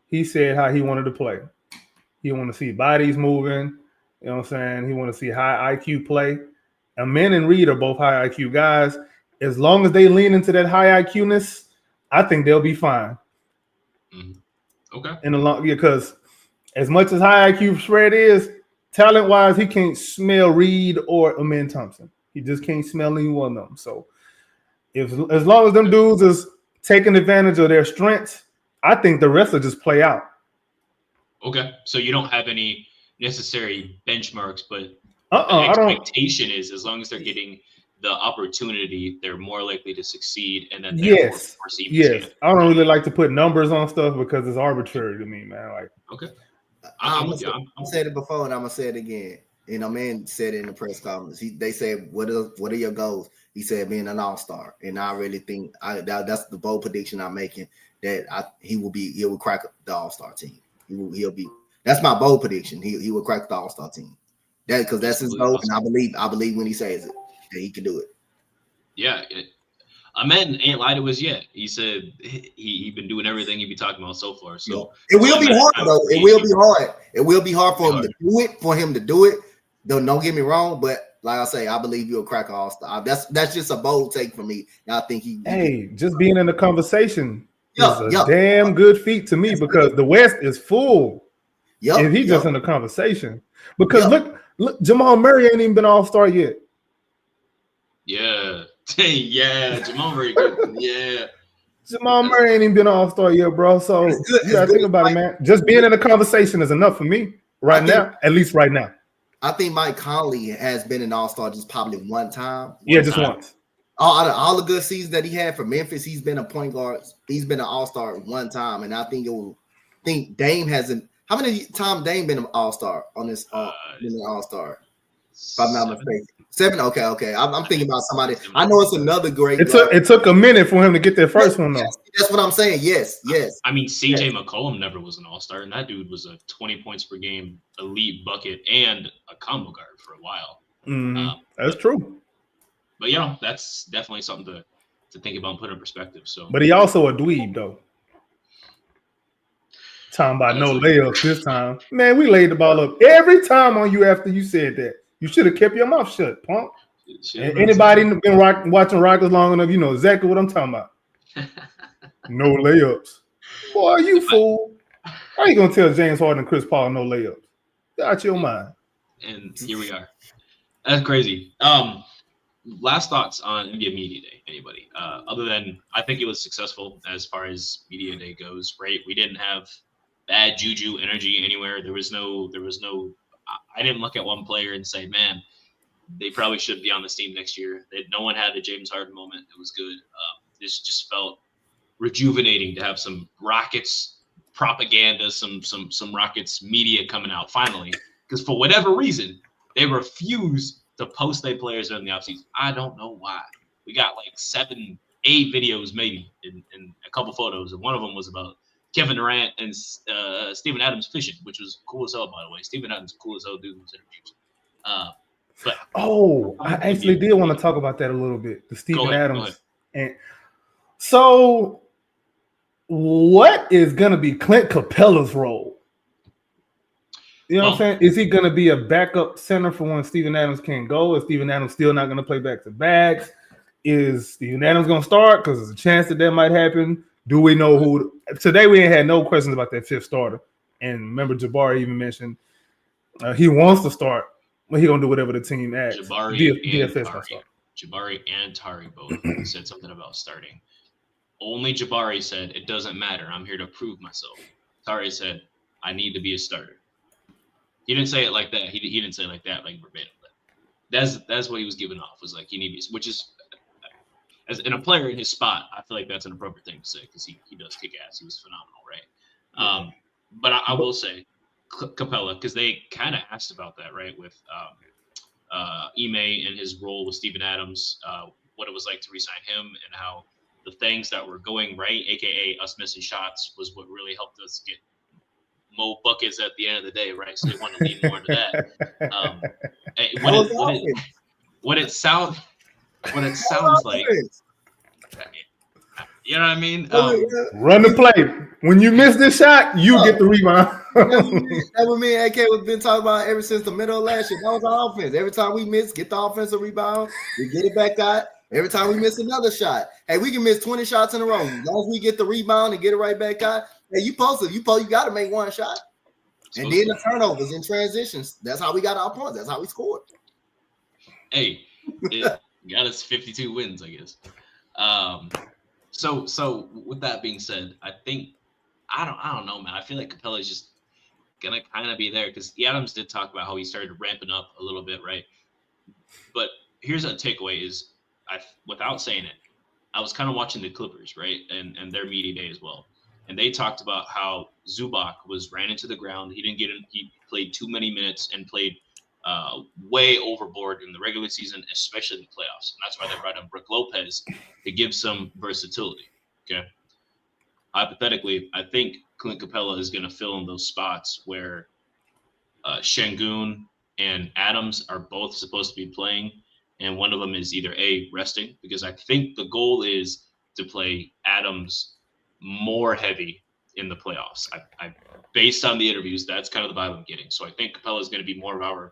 [SPEAKER 5] He said how he wanted to play. He want to see bodies moving. You know what I'm saying? He want to see high IQ play. Amen and Reed are both high IQ guys. As long as they lean into that high IQ-ness, I think they'll be fine.
[SPEAKER 2] Mm-hmm. Okay.
[SPEAKER 5] In the long, because as much as high IQ Fred is, talent-wise, he can't smell Reed or Amen Thompson. He just can't smell any one of them. So, as long as them dudes is taking advantage of their strengths, I think the rest will just play out.
[SPEAKER 2] Okay, so you don't have any necessary benchmarks, but
[SPEAKER 5] the
[SPEAKER 2] expectation is as long as they're getting the opportunity, they're more likely to succeed, and then
[SPEAKER 5] yes. I don't really like to put numbers on stuff because it's arbitrary to me, man. Like,
[SPEAKER 2] okay,
[SPEAKER 4] I said it before and I'm gonna say it again. And man said it in the press conference. They said, "What are your goals?" He said, "Being an all-star." And I really think that's the bold prediction I'm making that he will crack the all-star team. He'll be. That's my bold prediction. He will crack the all-star team. Because that's his goal, and I believe when he says it that he can do it.
[SPEAKER 2] Yeah, Amen ain't lied to us yet. He said he been doing everything he be talking about so far. So
[SPEAKER 4] it will be hard though. It will be hard. It will be hard for him to do it. For him to do it. Don't get me wrong, but like I say, I believe you'll crack an all-star. That's just a bold take for me. And I think
[SPEAKER 5] just being in the conversation is a damn good feat to me because the West is full. If he's just in the conversation. Because look, Jamal Murray ain't even been all-star yet.
[SPEAKER 2] Yeah. Yeah, Jamal Murray good. Yeah.
[SPEAKER 5] Jamal Murray ain't even been all-star yet, bro. So you gotta think about it, man. Just being in the conversation is enough for me now, at least right now.
[SPEAKER 4] I think Mike Conley has been an all-star just probably one time.
[SPEAKER 5] Just once.
[SPEAKER 4] All the good seasons that he had for Memphis, he's been a point guard. He's been an all-star one time, and I think Dame hasn't. How many times Dame been an all-star on this? Been an all-star, if I'm not mistaken. 7. Okay. I'm thinking about somebody. I know it's another great.
[SPEAKER 5] It took a minute for him to get their first one though.
[SPEAKER 4] That's what I'm saying. Yes.
[SPEAKER 2] I mean, CJ McCollum never was an all-star, and that dude was a 20 points per game elite bucket and a combo guard for a while.
[SPEAKER 5] That's true.
[SPEAKER 2] But that's definitely something to think about and put in perspective. So,
[SPEAKER 5] but he also a dweeb though. Talking about no layups this time. Man, we laid the ball up every time on you after you said that. You should have kept your mouth shut, punk. And anybody been watching Rockets long enough, you know exactly what I'm talking about. No layups. Boy, you fool. How you going to tell James Harden and Chris Paul no layups? Get out your mind.
[SPEAKER 2] And here we are. That's crazy. Last thoughts on NBA Media Day, anybody? Other than I think it was successful as far as Media Day goes, right? We didn't have bad juju energy anywhere. There was no I didn't look at one player and say, man, they probably should be on this team next year. No one had the James Harden moment. It was good. This just felt rejuvenating to have some Rockets propaganda, some Rockets media coming out finally. Because for whatever reason, they refuse to post their players during the offseason. I don't know why. We got like 7, 8 videos maybe in a couple photos, and one of them was about Kevin Durant and Steven Adams fishing, which was cool as hell, by the way. Steven Adams, cool as hell dude was interviewed.
[SPEAKER 5] I actually did want to talk about that a little bit. The Steven Adams. And so, what is going to be Clint Capella's role? You know what I'm saying? Is he going to be a backup center for when Steven Adams can't go? Is Steven Adams still not going to play back-to-backs? Is Steven Adams going to start? Because there's a chance that might happen. Do we know who? Today we ain't had no questions about that fifth starter. And remember, Jabari even mentioned he wants to start, but he gonna do whatever the team asks.
[SPEAKER 2] Jabari and Tari both said something about starting. Only Jabari said, it doesn't matter. I'm here to prove myself. Tari said, I need to be a starter. He didn't say it like that. He didn't say it like that, like verbatim. But that's what he was giving off, was like, he needs, which is, as in a player in his spot, I feel like that's an appropriate thing to say because he does kick ass. He was phenomenal, right? But I will say, Capella, because they kind of asked about that, right, with Ime and his role with Steven Adams, what it was like to re-sign him, and how the things that were going right, aka us missing shots, was what really helped us get more buckets at the end of the day, right? So they want to lean more into that. What it sounds like, you know what I mean?
[SPEAKER 5] Run the play. When you miss this shot, you get the rebound.
[SPEAKER 4] That's what me and AK have been talking about ever since the middle of last year. That was our offense. Every time we miss, get the offensive rebound, we get it back out. Every time we miss another shot, hey, we can miss 20 shots in a row. As long as we get the rebound and get it right back out, hey, you got to make one shot. And then the turnovers and transitions. That's how we got our points. That's how we scored.
[SPEAKER 2] Hey, it got us 52 wins, I guess. So with that being said, I think I don't know, man. I feel like Capella is just gonna kind of be there because Adams did talk about how he started ramping up a little bit, right? But here's a takeaway: is without saying it, I was kind of watching the Clippers, right, and their media day as well, and they talked about how Zubac ran into the ground. He didn't get in. He played too many minutes and played way overboard in the regular season, especially in the playoffs. And that's why they brought in Brook Lopez to give some versatility. Okay. Hypothetically, I think Clint Capella is going to fill in those spots where Şengün and Adams are both supposed to be playing, and one of them is either resting, because I think the goal is to play Adams more heavy in the playoffs. I based on the interviews, that's kind of the vibe I'm getting. So I think Capella is going to be more of our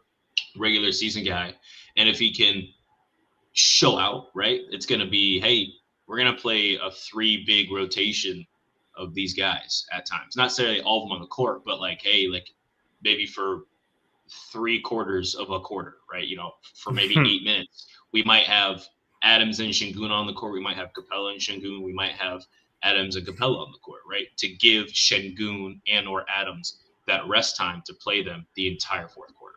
[SPEAKER 2] regular season guy, and if he can show out, right, it's going to be, hey, we're going to play a 3 big rotation of these guys at times. Not necessarily all of them on the court, but like, hey, like maybe for 3/4 of a quarter, right? You know, for maybe 8 minutes, we might have Adams and Şengün on the court. We might have Capella and Şengün. We might have Adams and Capella on the court, right? To give Şengün and or Adams that rest time to play them the entire fourth quarter.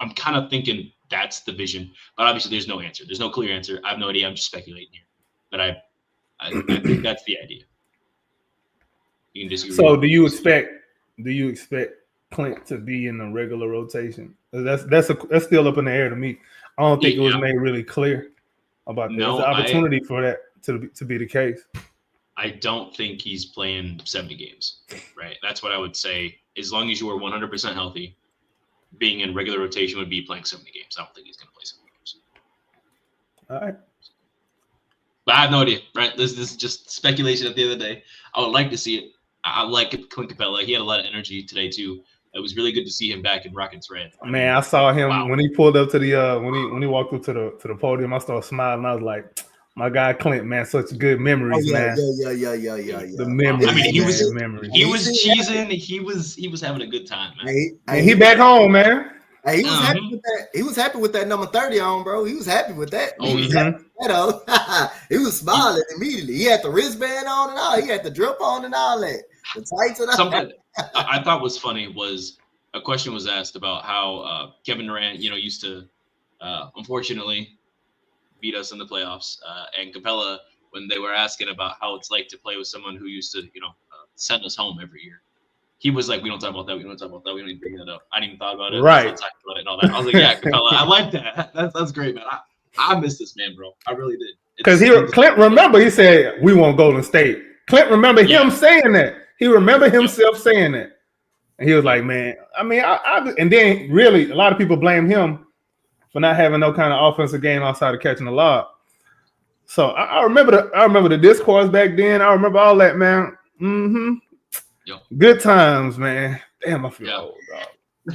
[SPEAKER 2] I'm kind of thinking that's the vision, but obviously there's no answer. There's no clear answer. I have no idea. I'm just speculating here, but I think that's the idea. You can disagree.
[SPEAKER 5] So do you expect Clint to be in the regular rotation? That's still up in the air to me. I don't think it was made really clear about that. There's an opportunity for that to be the case.
[SPEAKER 2] I don't think he's playing 70 games, right? That's what I would say. As long as you are 100% healthy, being in regular rotation would be playing 70 games. I don't think he's going to play 70 games.
[SPEAKER 5] All right.
[SPEAKER 2] But I have no idea, right? This is just speculation at the end of the day. I would like to see it. I like Clint Capella. He had a lot of energy today, too. It was really good to see him back in Rockets red.
[SPEAKER 5] Man, I saw him when he pulled up to the when he walked up to the podium. I started smiling. I was like, my guy Clint, man, such good memories, man.
[SPEAKER 4] Yeah.
[SPEAKER 5] The memories.
[SPEAKER 2] I mean, he was cheesing. He was having a good time, man.
[SPEAKER 5] He back home, man.
[SPEAKER 4] Hey, he was happy with that. He was happy with that number 30 on, bro. He was happy with that. He was smiling immediately. He had the wristband on and all. He had the drip on and all that. The tights and all.
[SPEAKER 2] Something I thought was funny was a question was asked about how Kevin Durant, used to unfortunately beat us in the playoffs, and Capella, when they were asking about how it's like to play with someone who used to, send us home every year. He was like, we don't talk about that. We don't talk about that. We don't even bring that up. I didn't even thought about it.
[SPEAKER 5] Right.
[SPEAKER 2] Talk about it and all that. I was like, yeah, Capella, I like that. That's great, man. I miss this man, bro. I really did.
[SPEAKER 5] Because Clint, remember, he said, we want Golden State. Clint remember him saying that. He remembered himself saying that. And he was like, man, I mean, and then really a lot of people blame him for not having no kind of offensive game outside of catching the lob. So I remember the discourse back then. I remember all that, man. Mm-hmm.
[SPEAKER 2] Yep. Good
[SPEAKER 5] times, man. Damn, I feel old,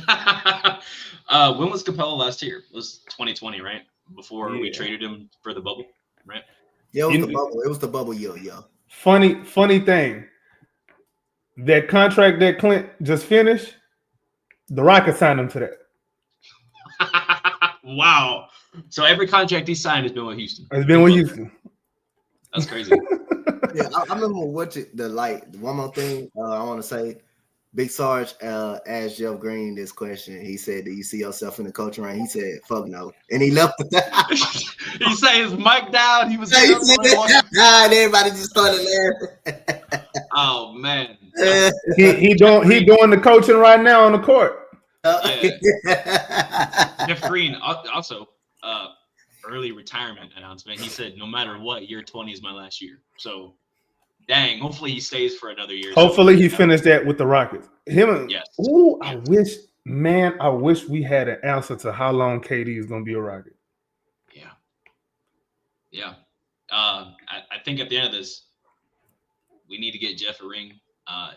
[SPEAKER 2] dog. When was Capella last year? It was 2020, right? Before we traded him for the bubble, right?
[SPEAKER 4] Yeah, it was the bubble. It was the bubble year, yeah.
[SPEAKER 5] Funny thing. That contract that Clint just finished, the Rockets signed him to that.
[SPEAKER 2] Wow. So every contract he signed has been with Houston.
[SPEAKER 5] It's been with Houston.
[SPEAKER 2] That's crazy.
[SPEAKER 4] Yeah, I remember one more thing I want to say. Big Sarge asked Jeff Green this question. He said, "Do you see yourself in the coaching rank?" He said, "Fuck no," and he left it.
[SPEAKER 2] He said his mic down. He was.
[SPEAKER 4] And everybody just started laughing.
[SPEAKER 2] Oh man.
[SPEAKER 5] He doing the coaching right now on the court.
[SPEAKER 2] Jeff Green also early retirement announcement. He said, "No matter what, year 20 is my last year." So, dang. Hopefully, he stays for another year.
[SPEAKER 5] Hopefully, he finished that with the Rockets.
[SPEAKER 2] Yes.
[SPEAKER 5] Ooh, I wish we had an answer to how long KD is going to be a Rocket.
[SPEAKER 2] Yeah. I think at the end of this, we need to get Jeff a ring.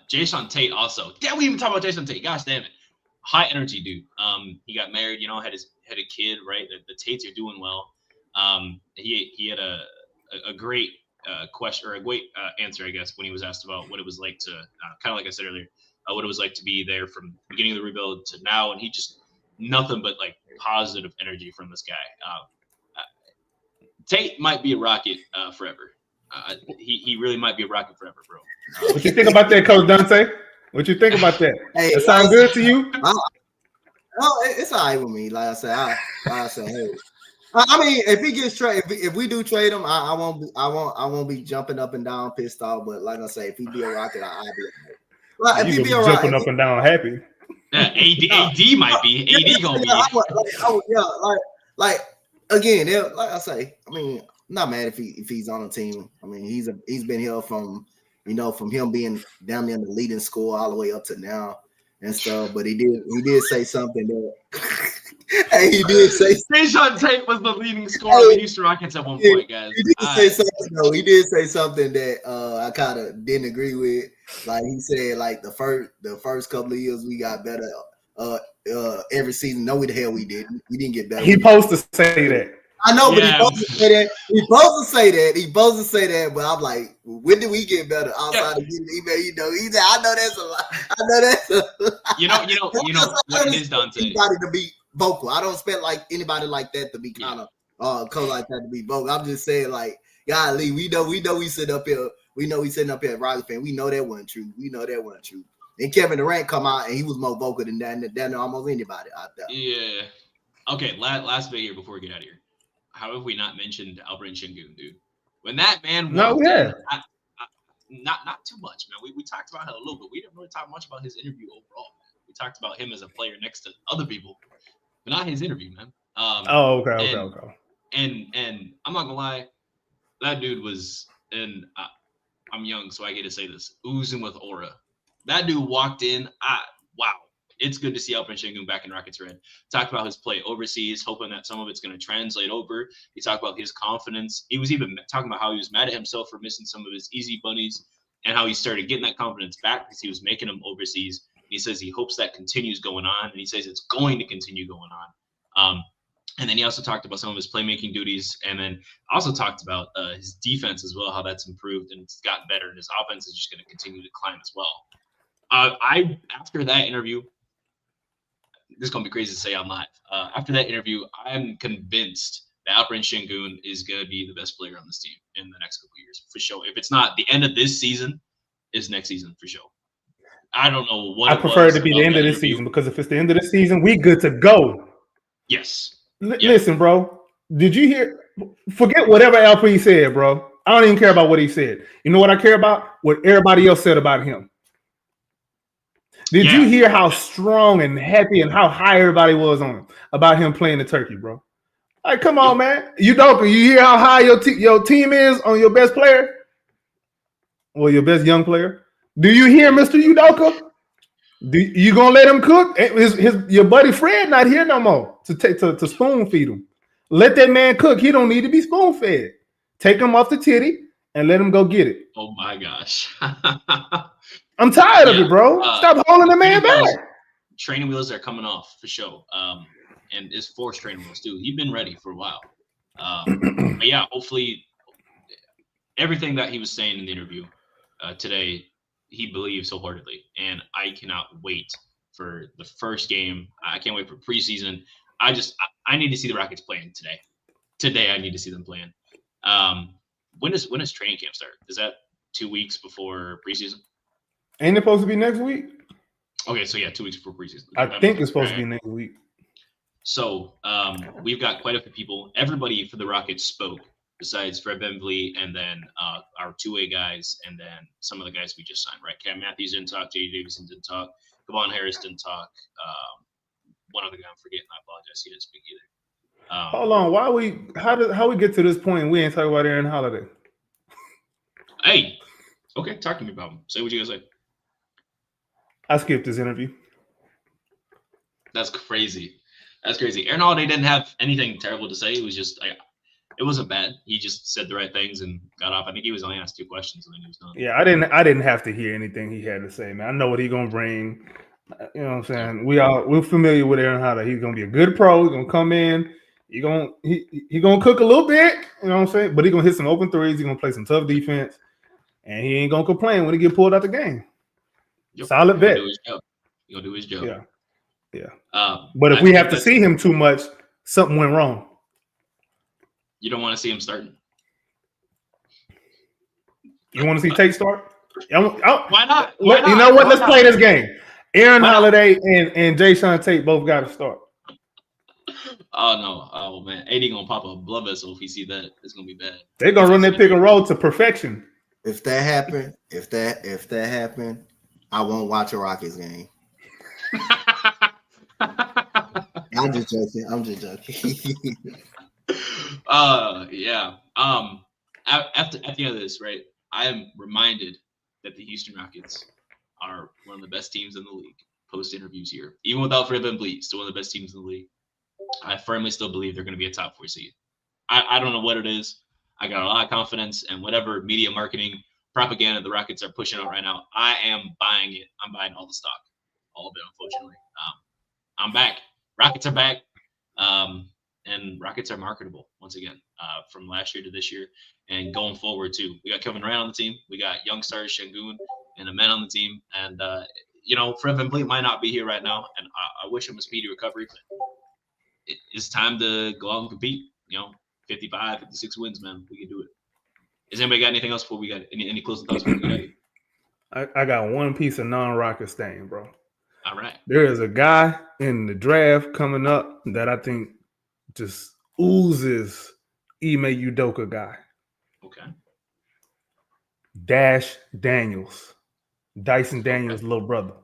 [SPEAKER 2] Jason Tate also. Yeah, we even talk about Jason Tate. Gosh damn it. High energy dude. He got married, had a kid, right? The Tates are doing well. He had a great question or a great answer, I guess, when he was asked about what it was like to kind of like I said earlier, what it was like to be there from the beginning of the rebuild to now, and he just nothing but like positive energy from this guy. Tate might be a Rocket forever. He really might be a Rocket forever, bro.
[SPEAKER 5] What you think about that, Coach Donte? What you think about that?
[SPEAKER 4] Hey,
[SPEAKER 5] that sound good to you?
[SPEAKER 4] It's all right with me. Like I said, hey. I mean, if he gets traded, if we do trade him, I won't be jumping up and down pissed off. But like I say, if he be a Rocket, I'll be. Like, if he be
[SPEAKER 5] jumping up and down happy.
[SPEAKER 2] AD might be. AD gonna be.
[SPEAKER 4] Like again, like I say, I mean, I'm not mad if he's on a team. I mean, he's been here from him being down there in the leading score all the way up to now and stuff. But he did say something that. Hey, he did say
[SPEAKER 2] Jason Tate was the leading scorer of the Houston Rockets at one point, guys.
[SPEAKER 4] He did say something that I kind of didn't agree with. Like he said, like the first couple of years we got better every season. No, the hell we didn't. We didn't get better.
[SPEAKER 5] He supposed to say that.
[SPEAKER 4] I know, but he supposed to say that. He supposed to say that. But I'm like, when did we get better outside of getting email? He said, I know that's a lot. I know that's a lot.
[SPEAKER 2] You know what it is, Donte.
[SPEAKER 4] Anybody to be vocal. I don't expect like anybody like that to be kind of cool like that to be vocal. I'm just saying, like, golly, we know we sit up here. We know we sitting up here at Rockets fan. We know that wasn't true. And Kevin Durant come out and he was more vocal than almost anybody out there.
[SPEAKER 2] Yeah. Okay. Last bit here before we get out of here. How have we not mentioned Alperen Şengün, dude? When that man walked in, not too much, man. We talked about him a little bit. We didn't really talk much about his interview overall. We talked about him as a player next to other people, but not his interview, man.
[SPEAKER 5] Okay.
[SPEAKER 2] And I'm not gonna lie, that dude was, and I'm young, so I get to say this, oozing with aura. That dude walked in. Wow. It's good to see Alperen Şengün back in Rockets red. Talked about his play overseas, hoping that some of it's going to translate over. He talked about his confidence. He was even talking about how he was mad at himself for missing some of his easy bunnies and how he started getting that confidence back because he was making them overseas. He says he hopes that continues going on, and he says it's going to continue going on. And then he also talked about some of his playmaking duties, and then also talked about his defense as well, how that's improved and it's gotten better, and his offense is just going to continue to climb as well. After that interview, this is going to be crazy to say on live. After that interview, I'm convinced that Alperen Şengün is going to be the best player on this team in the next couple of years, for sure. If it's not the end of this season, it's next season, for sure. I don't know what
[SPEAKER 5] I prefer it to be the end of this season, because if it's the end of the season, we good to go.
[SPEAKER 2] Yes.
[SPEAKER 5] Listen, bro. Did you hear? Forget whatever Alperen said, bro. I don't even care about what he said. You know what I care about? What everybody else said about him. Did you hear how strong and happy and how high everybody was on him about him playing the turkey, bro? Like, come on, man. You hear how high your team is on your best player? Well, your best young player. Do you hear Mr. Udoka? You gonna let him cook? Your buddy Fred not here no more to spoon feed him. Let that man cook. He don't need to be spoon fed. Take him off the titty and let him go get it.
[SPEAKER 2] Oh my gosh.
[SPEAKER 5] I'm tired of it, bro. Stop holding the man back.
[SPEAKER 2] Training wheels are coming off for sure. And it's forced training wheels too. He's been ready for a while. But yeah, hopefully everything that he was saying in the interview today, he believes wholeheartedly, and I cannot wait for the first game. I can't wait for preseason. I need to see the Rockets playing today. Today, I need to see them playing. When does training camp start? Is that 2 weeks before preseason?
[SPEAKER 5] Ain't it supposed to be next week?
[SPEAKER 2] Okay, so yeah, 2 weeks before preseason.
[SPEAKER 5] I think it's supposed to be next week.
[SPEAKER 2] So we've got quite a few people. Everybody for the Rockets spoke, besides Fred VanVleet and then our two-way guys, and then some of the guys we just signed. Right, Cam Matthews didn't talk, J.D. Davison didn't talk, Kevon Harris didn't talk. One other guy I'm forgetting. I apologize. He didn't speak either.
[SPEAKER 5] Hold on. How we get to this point? We ain't talking about Aaron Holiday.
[SPEAKER 2] Hey, okay, talk to me about him. Say what you guys say.
[SPEAKER 5] I skipped this interview.
[SPEAKER 2] That's crazy. That's crazy. Aaron Holiday didn't have anything terrible to say. It was just, it wasn't bad. He just said the right things and got off. I think he was only asked 2 questions and then he was done.
[SPEAKER 5] Yeah, I didn't have to hear anything he had to say, man. I know what he's gonna bring. You know what I'm saying? We're familiar with Aaron Holiday. He's gonna be a good pro. He's gonna come in. He gonna cook a little bit. You know what I'm saying? But he's gonna hit some open threes. He's gonna play some tough defense, and he ain't gonna complain when he get pulled out the game.
[SPEAKER 2] Yep.
[SPEAKER 5] Solid bet.
[SPEAKER 2] He's gonna do his job.
[SPEAKER 5] Yeah.
[SPEAKER 2] I
[SPEAKER 5] But if we
[SPEAKER 2] think
[SPEAKER 5] have to see him too much, something went wrong.
[SPEAKER 2] You don't want to see him starting.
[SPEAKER 5] You want to see Tate start?
[SPEAKER 2] Why not?
[SPEAKER 5] You know what? Let's play this game. Aaron Holiday and Jason Tate both got to start.
[SPEAKER 2] Oh no! Oh man, AD gonna pop a blood vessel if he see that. It's gonna be bad.
[SPEAKER 5] They're gonna run that pick and roll to perfection.
[SPEAKER 4] If that happened, I won't watch a Rockets game. I'm just joking.
[SPEAKER 2] Yeah. At the end of this, right? I am reminded that the Houston Rockets are one of the best teams in the league. Post interviews here, even without Fred VanVleet, still one of the best teams in the league. I firmly still believe they're going to be a top 4 seed. I don't know what it is. I got a lot of confidence in whatever media marketing propaganda the Rockets are pushing out right now. I am buying it. I'm buying all the stock, all of it. Unfortunately, I'm back. Rockets are back, and Rockets are marketable once again from last year to this year and going forward too. We got Kevin Durant on the team. We got young stars Şengün and a man on the team, and Fred VanVleet might not be here right now, and I wish him a speedy recovery. But it's time to go out and compete. 55, 56 wins, man. We can do it. Has anybody got anything else before we got any closing thoughts?
[SPEAKER 5] I got one piece of non-Rocket stain, bro.
[SPEAKER 2] All right.
[SPEAKER 5] There is a guy in the draft coming up that I think just oozes Ime Udoka guy.
[SPEAKER 2] Okay.
[SPEAKER 5] Dash Daniels. Dyson Daniels' little brother.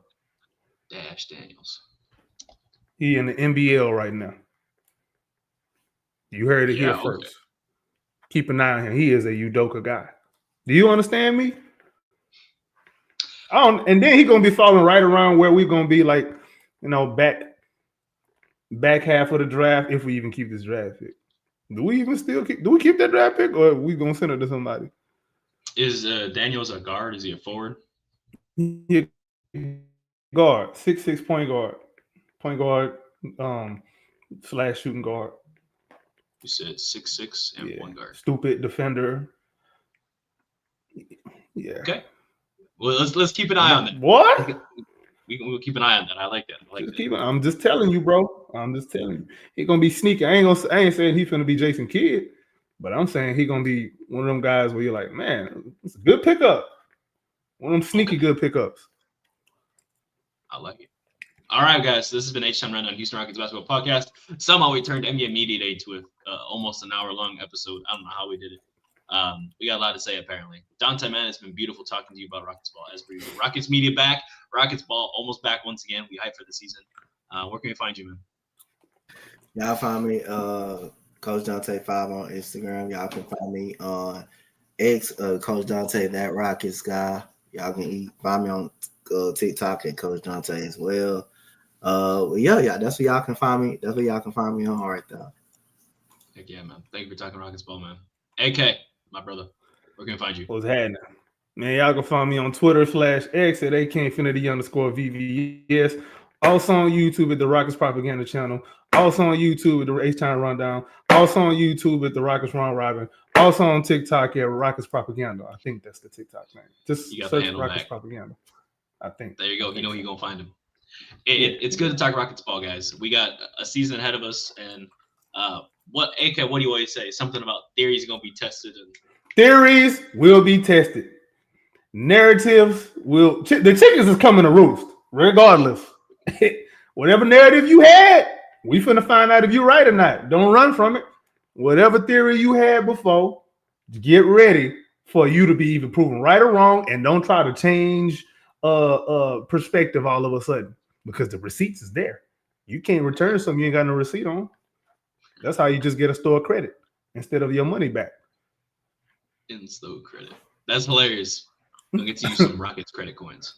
[SPEAKER 2] Dash Daniels.
[SPEAKER 5] He in the NBL right now. You heard it here first. Okay. Keep an eye on him. He is a Udoka guy. Do you understand me? And then he's gonna be falling right around where we're gonna be, like, back half of the draft, if we even keep this draft pick. Do we keep that draft pick, or are we gonna send it to somebody?
[SPEAKER 2] Is Daniels a guard? Is he a forward?
[SPEAKER 5] Yeah, guard, 6'6" point guard, / shooting guard.
[SPEAKER 2] You said 6'6" and point guard.
[SPEAKER 5] Stupid defender. Yeah.
[SPEAKER 2] Okay. Well, let's keep an eye on that.
[SPEAKER 5] What?
[SPEAKER 2] We'll keep an eye on that. I like that.
[SPEAKER 5] I'm just telling you, bro. I'm just telling you. He's gonna be sneaky. I ain't saying he's gonna be Jason Kidd, but I'm saying he's gonna be one of them guys where you're like, man, it's a good pickup. One of them sneaky good pickups.
[SPEAKER 2] I like it. All right, guys. This has been H-Time Rundown, Houston Rockets Basketball Podcast. Somehow we turned NBA Media Day to almost an hour-long episode. I don't know how we did it. We got a lot to say, apparently. Donte, man, it's been beautiful talking to you about Rockets ball. As per usual. Rockets media back. Rockets ball almost back once again. We hyped for the season. Where can we find you, man?
[SPEAKER 4] Y'all find me, Coach Donte 5 on Instagram. Y'all can find me on X, Coach Donte, that Rockets guy. Y'all can find me on TikTok at Coach Donte as well. Yeah, that's where y'all can find me. That's where y'all can find me on right there.
[SPEAKER 2] Heck yeah, man. Thank you for talking Rockets ball, man. AK, my brother, where can we find you?
[SPEAKER 5] What's happening? Man, y'all can find me on Twitter /X at AKinfinity_VVS. Also on YouTube at the Rockets Propaganda Channel. Also on YouTube at the H-Town Rundown. Also on YouTube at the Rockets Round Robin. Also on TikTok at Rockets Propaganda. I think that's the TikTok name. Just
[SPEAKER 2] You got the
[SPEAKER 5] search
[SPEAKER 2] handle
[SPEAKER 5] Rockets
[SPEAKER 2] back.
[SPEAKER 5] Propaganda. I think.
[SPEAKER 2] There you go. You know
[SPEAKER 5] so.
[SPEAKER 2] you're gonna find him. It's good to talk Rockets ball, guys. We got a season ahead of us, and what do you always say? Something about theories gonna be tested, and
[SPEAKER 5] Theories will be tested. Narratives will. The chickens is coming to roost, regardless. Whatever narrative you had, we finna find out if you're right or not. Don't run from it. Whatever theory you had before, get ready for you to be either proven right or wrong, and don't try to change perspective all of a sudden because the receipts is there. You can't return something you ain't got no receipt on. That's how you just get a store credit instead of your money back.
[SPEAKER 2] in slow credit. That's hilarious. I'll get to use some Rockets credit coins.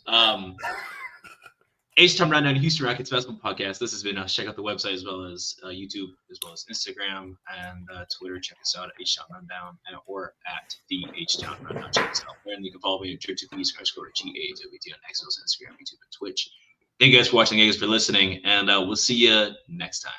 [SPEAKER 2] H-Time Rundown, Houston Rockets Basketball Podcast. This has been us. Check out the website as well as YouTube, as well as Instagram and Twitter. Check us out at H-Town Rundown or at the H-Town Rundown. Check us out there. And you can follow me at Church2P_GAWT on X, Instagram, YouTube, and Twitch. Thank you guys for watching. Thank you guys for listening. And we'll see you next time.